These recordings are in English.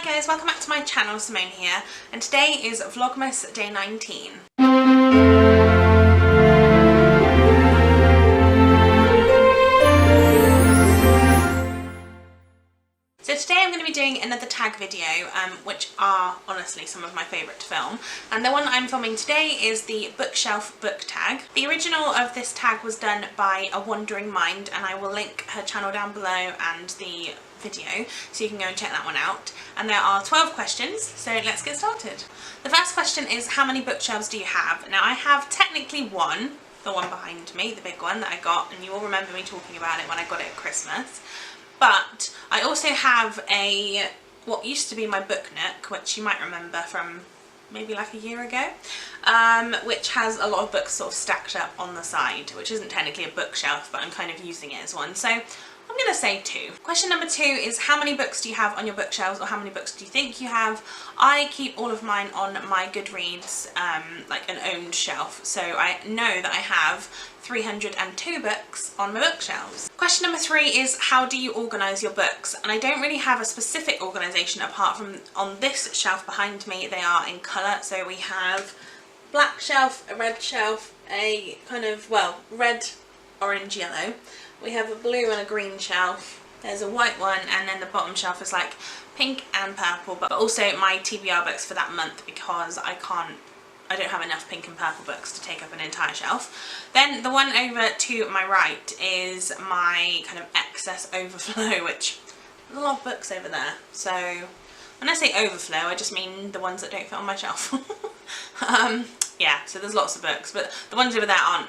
guys, welcome back to my channel. Simone here, and today is Vlogmas Day 19. So today I'm going to be doing another tag video, which are honestly some of my favourite to film. And the one I'm filming today is the bookshelf book tag. The original of this tag was done by A Wandering Mind, and I will link her channel down below and the video so you can go and check that one out. And there are 12 questions, so let's get started. The first question is, how many bookshelves do you have? Now I have technically one, the one behind me, the big one that I got, and you will remember me talking about it when I got it at Christmas. But I also have what used to be my book nook, which you might remember from maybe like a year ago, which has a lot of books sort of stacked up on the side, which isn't technically a bookshelf, but I'm kind of using it as one. So I'm going to say 2. Question number 2 is, how many books do you have on your bookshelves, or how many books do you think you have? I keep all of mine on my Goodreads, like an owned shelf, so I know that I have 302 books on my bookshelves. Question number 3 is, how do you organise your books? And I don't really have a specific organisation apart from on this shelf behind me. They are in colour, so we have black shelf, a red shelf, a kind of, well, red, orange, yellow. We have a blue and a green shelf. There's a white one, and then the bottom shelf is like pink and purple, but also my TBR books for that month, because I don't have enough pink and purple books to take up an entire shelf. Then the one over to my right is my kind of excess overflow, which there's a lot of books over there. So when I say overflow, I just mean the ones that don't fit on my shelf. Yeah, so there's lots of books, but the ones over there aren't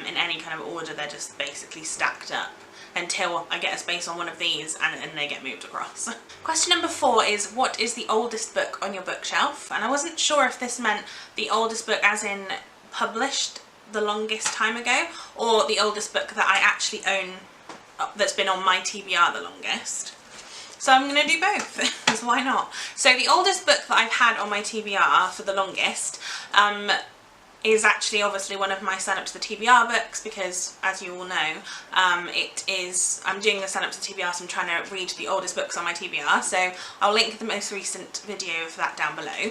in any kind of order. They're just basically stacked up until I get a space on one of these, and then they get moved across. Question number 4 is, what is the oldest book on your bookshelf? And I wasn't sure if this meant the oldest book as in published the longest time ago, or the oldest book that I actually own that's been on my TBR the longest. So I'm going to do both, because why not? So the oldest book that I've had on my TBR for the longest is actually obviously one of my sign up to the TBR books, because as you all know, I'm doing the sign up to the TBR, so I'm trying to read the oldest books on my TBR, so I'll link the most recent video for that down below.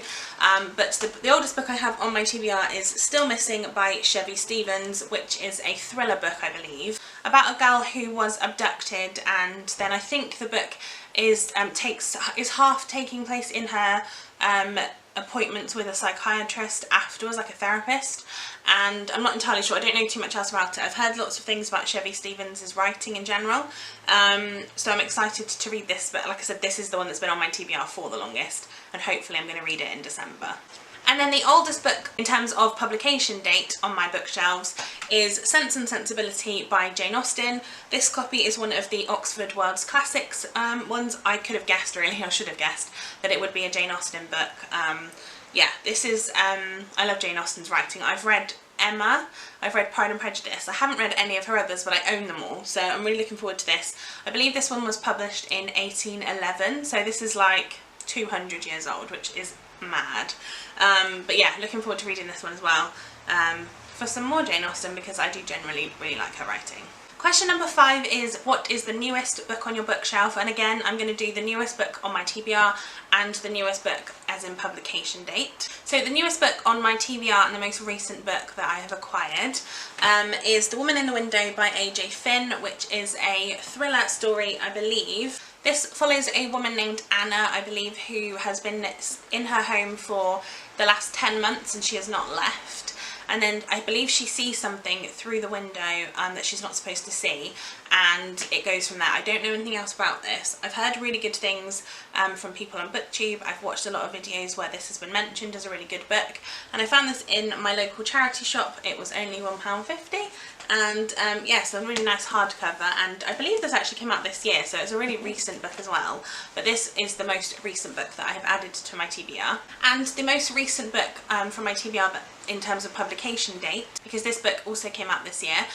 But the oldest book I have on my TBR is Still Missing by Chevy Stevens, which is a thriller book, I believe, about a girl who was abducted, and then I think the book is half taking place in her appointments with a psychiatrist afterwards, like a therapist, and I'm not entirely sure. I don't know too much else about it. I've heard lots of things about Chevy Stevens' writing in general, so I'm excited to read this, but like I said, this is the one that's been on my TBR for the longest, and hopefully I'm going to read it in December. And then the oldest book in terms of publication date on my bookshelves is Sense and Sensibility by Jane Austen. This copy is one of the Oxford World's Classics ones. I could have guessed, really, I should have guessed that it would be a Jane Austen book. Yeah, this is, I love Jane Austen's writing. I've read Emma, I've read Pride and Prejudice. I haven't read any of her others, but I own them all, so I'm really looking forward to this. I believe this one was published in 1811, so this is like 200 years old, which is mad. But yeah, looking forward to reading this one as well, for some more Jane Austen, because I do generally really like her writing. Question number 5 is, what is the newest book on your bookshelf? And again, I'm going to do the newest book on my TBR and the newest book as in publication date. So the newest book on my TBR and the most recent book that I have acquired is The Woman in the Window by A.J. Finn, which is a thriller story, I believe. This follows a woman named Anna, I believe, who has been in her home for the last 10 months and she has not left. And then I believe she sees something through the window that she's not supposed to see, and it goes from there. I don't know anything else about this. I've heard really good things from people on BookTube. I've watched a lot of videos where this has been mentioned as a really good book, and I found this in my local charity shop. It was only £1.50, and yeah, so a really nice hardcover, and I believe this actually came out this year, so it's a really recent book as well. But this is the most recent book that I have added to my TBR. And the most recent book from my TBR in terms of publication date, because this book also came out this year,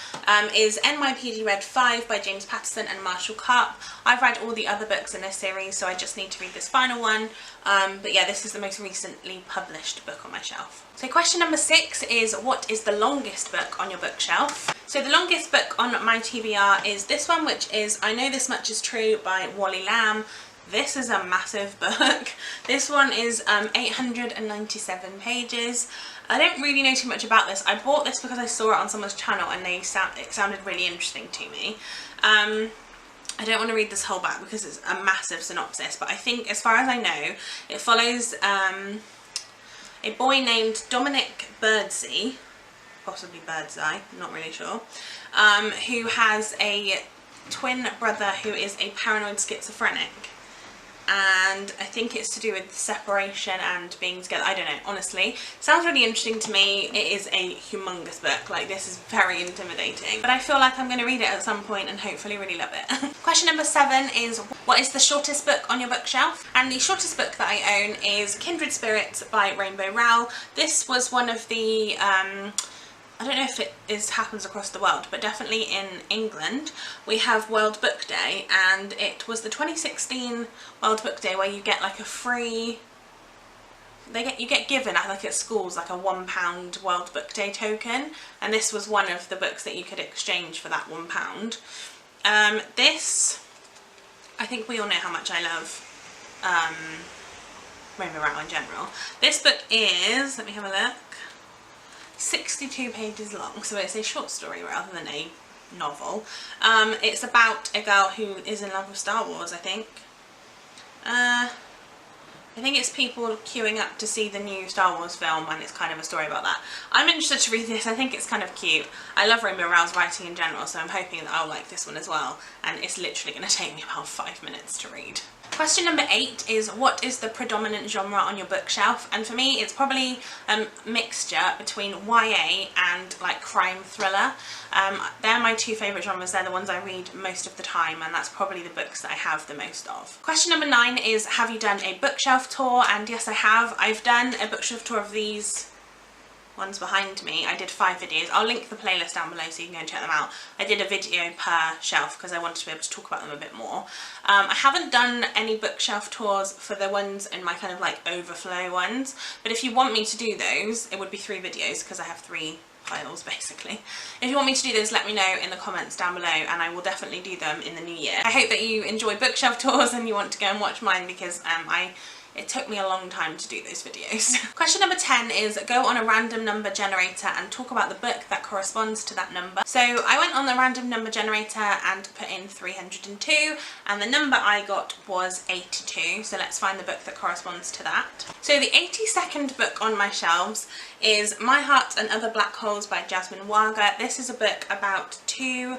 is NYPD Red 5 by James Patterson and Marshall Karp. I've read all the other books in this series, so I just need to read this final one. But yeah, this is the most recently published book on my shelf. So question number 6 is, what is the longest book on your bookshelf? So the longest book on my TBR is this one, which is I Know This Much Is True by Wally Lamb. This is a massive book. This one is 897 pages. I don't really know too much about this. I bought this because I saw it on someone's channel and it sounded really interesting to me. I don't want to read this whole back because it's a massive synopsis, but I think, as far as I know, it follows a boy named Dominic Birdseye, possibly Birdseye, not really sure, who has a twin brother who is a paranoid schizophrenic. And I think it's to do with separation and being together. I don't know, honestly. Sounds really interesting to me. It is a humongous book. Like, this is very intimidating. But I feel like I'm going to read it at some point and hopefully really love it. Question number 7 is, what is the shortest book on your bookshelf? And the shortest book that I own is Kindred Spirits by Rainbow Rowell. This was one of the... I don't know if it happens across the world, but definitely in England we have World Book Day, and it was the 2016 World Book Day where you get like a free, you get given, like at schools, like a £1 World Book Day token, and this was one of the books that you could exchange for that £1. This, I think we all know how much I love Rainbow Rowell in general. This book is, let me have a look, 62 pages long, so it's a short story rather than a novel. It's about a girl who is in love with Star Wars, I think. I think it's people queuing up to see the new Star Wars film, and it's kind of a story about that. I'm interested to read this. I think it's kind of cute. I love Rainbow Rowell's writing in general, so I'm hoping that I'll like this one as well, and it's literally going to take me about 5 minutes to read. Question number 8 is, what is the predominant genre on your bookshelf? And for me, it's probably a mixture between YA and like crime thriller. They're my two favourite genres. They're the ones I read most of the time, and that's probably the books that I have the most of. Question number 9 is, have you done a bookshelf tour? And yes, I have. I've done a bookshelf tour of these ones behind me. I did 5 videos. I'll link the playlist down below so you can go and check them out. I did a video per shelf because I wanted to be able to talk about them a bit more. I haven't done any bookshelf tours for the ones in my kind of like overflow ones, but if you want me to do those, it would be 3 videos because I have 3 piles basically. If you want me to do those, let me know in the comments down below and I will definitely do them in the new year. I hope that you enjoy bookshelf tours and you want to go and watch mine because it took me a long time to do those videos. Question number 10 is, go on a random number generator and talk about the book that corresponds to that number. So I went on the random number generator and put in 302, and the number I got was 82. So let's find the book that corresponds to that. So the 82nd book on my shelves is My Heart and Other Black Holes by Jasmine Waga. This is a book about 2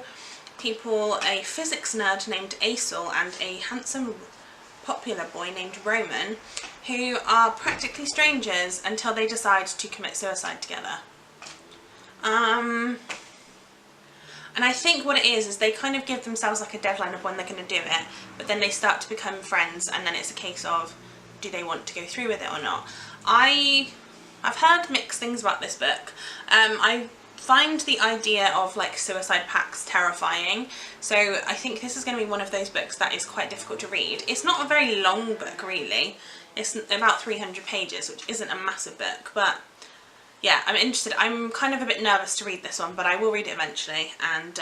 people, a physics nerd named Aesol and a handsome popular boy named Roman, who are practically strangers until they decide to commit suicide together. And I think what it is they kind of give themselves like a deadline of when they're going to do it, but then they start to become friends, and then it's a case of, do they want to go through with it or not? I've heard mixed things about this book. I find the idea of like suicide pacts terrifying, so I think this is going to be one of those books that is quite difficult to read. It's not a very long book really, it's about 300 pages, which isn't a massive book, but yeah, I'm interested. I'm kind of a bit nervous to read this one, but I will read it eventually, and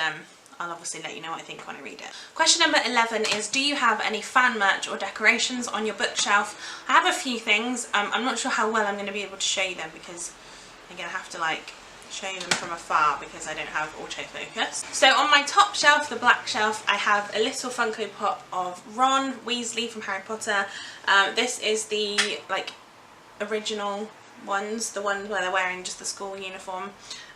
I'll obviously let you know what I think when I read it. Question number 11 is, do you have any fan merch or decorations on your bookshelf? I have a few things. I'm not sure how well I'm going to be able to show you them because I'm going to have to like show you them from afar because I don't have autofocus. So on my top shelf, the black shelf, I have a little Funko Pop of Ron Weasley from Harry Potter. This is the like original ones, the one where they're wearing just the school uniform.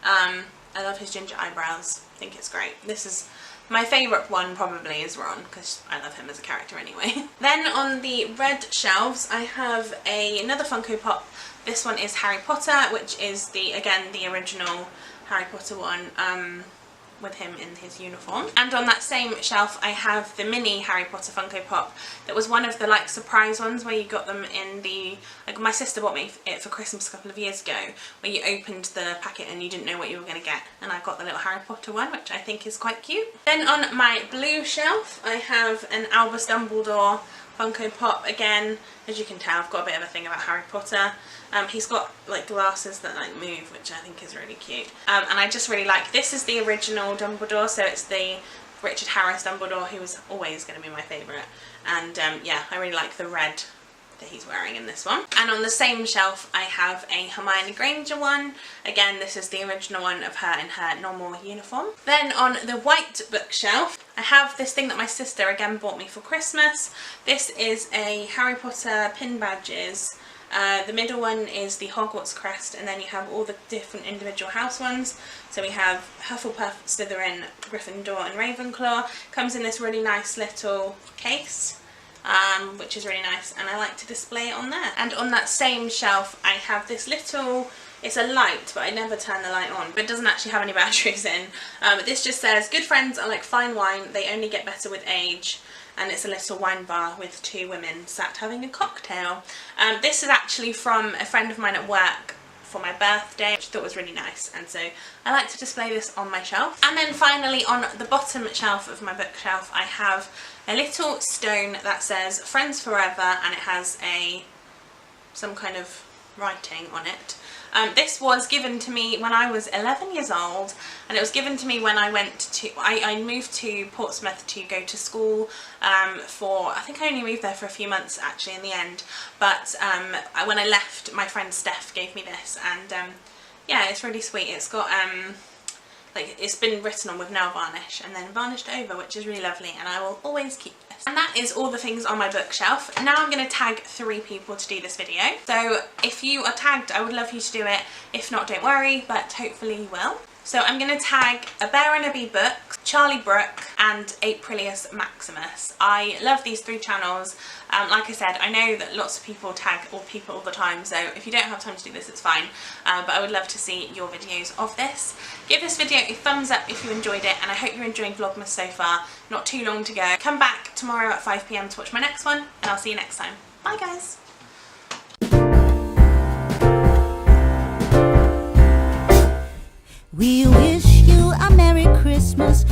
I love his ginger eyebrows. I think it's great. This is my favourite one, probably, is Ron, because I love him as a character anyway. Then on the red shelves I have another Funko Pop. This one is Harry Potter, which is again the original Harry Potter one, with him in his uniform. And on that same shelf I have the mini Harry Potter Funko Pop that was one of the like surprise ones where you got them in the, like my sister bought me it for Christmas a couple of years ago, where you opened the packet and you didn't know what you were going to get, and I got the little Harry Potter one, which I think is quite cute. Then on my blue shelf I have an Albus Dumbledore Funko Pop. Again, as you can tell, I've got a bit of a thing about Harry Potter. He's got like glasses that like move, which I think is really cute. And I just really like, this is the original Dumbledore, so it's the Richard Harris Dumbledore, who was always going to be my favourite. And yeah, I really like the red that he's wearing in this one. And on the same shelf I have a Hermione Granger one. Again, this is the original one of her in her normal uniform. Then on the white bookshelf I have this thing that my sister again bought me for Christmas. This is a Harry Potter pin badges. The middle one is the Hogwarts crest, and then you have all the different individual house ones. So we have Hufflepuff, Slytherin, Gryffindor and Ravenclaw. Comes in this really nice little case, which is really nice, and I like to display it on there. And on that same shelf I have this little, it's a light, but I never turn the light on, but it doesn't actually have any batteries in. But this just says, good friends are like fine wine, they only get better with age. And it's a little wine bar with two women sat having a cocktail. This is actually from a friend of mine at work for my birthday, which I thought was really nice, and so I like to display this on my shelf. And then finally on the bottom shelf of my bookshelf I have a little stone that says Friends Forever, and it has some kind of writing on it. This was given to me when I was 11 years old, and it was given to me when I I moved to Portsmouth to go to school I think I only moved there for a few months actually in the end, but when I left my friend Steph gave me this, and yeah, it's really sweet. It's got like, it's been written on with nail varnish and then varnished over, which is really lovely, and I will always keep this. And that is all the things on my bookshelf. Now I'm going to tag 3 people to do this video. So if you are tagged, I would love you to do it. If not, don't worry, but hopefully you will. So I'm going to tag A Bear and a Bee Books, Charlie Brooke and Aprilius Maximus. I love these 3 channels. Like I said, I know that lots of people tag all people all the time, so if you don't have time to do this, it's fine. But I would love to see your videos of this. Give this video a thumbs up if you enjoyed it, and I hope you're enjoying Vlogmas so far. Not too long to go. Come back tomorrow at 5 PM to watch my next one, and I'll see you next time. Bye guys! We wish you a Merry Christmas.